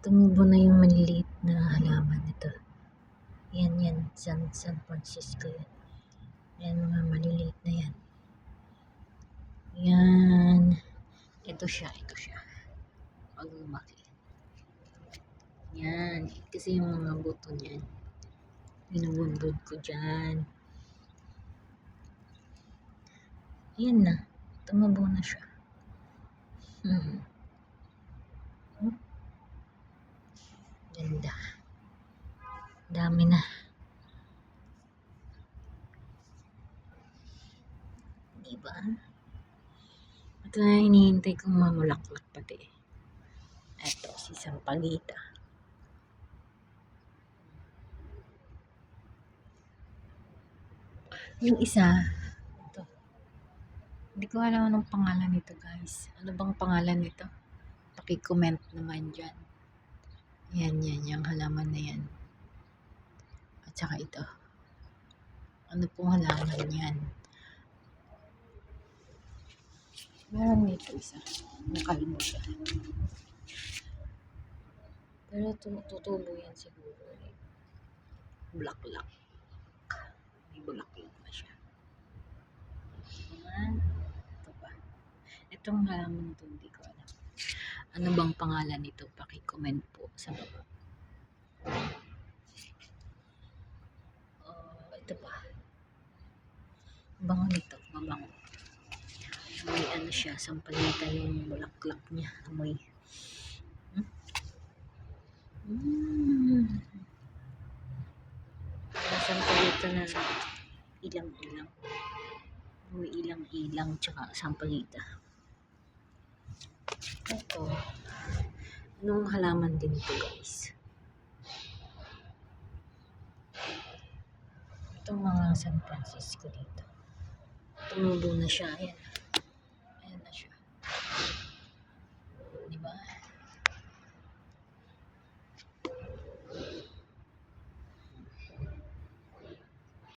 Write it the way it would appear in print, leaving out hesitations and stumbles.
Tumubo na yung maliliit na halaman nito. Yan, San Francisco yan. Yan, mga maliliit na yan. Yan. Ito siya. Pag lumaki. Yan. Kasi yung mga buto niyan, binubudbud ko dyan. Yan na. Tumubo na siya. Ganda. Dami na. Diba? Ito na hinihintay kong mamulaklak pati. Ito, si Sampaguita. Yung isa, ito. Hindi ko alam anong pangalan nito, guys. Ano bang pangalan nito? Paki-comment naman dyan. Yan, yung halaman na yan. At saka ito. Ano pong halaman yan? Meron dito isa. Nakalimutan. Pero tutubo yan siguro. Bulaklak. May bulaklak na siya. Ito pa. Itong halaman ito, hindi ko alam. Ano bang pangalan nito? Paki-comment po sa baba. Ito pa. Bango nito. Mabango. May ano siya. Sampaguita yung bulaklak niya. Amoy. Sampaguita na ilang-ilang. Amoy ilang-ilang tsaka sampaguita. Ito. Anong halaman din ito, guys? Itong mga San Francisco dito. Tumubo na siya. Ayan na siya. Diba?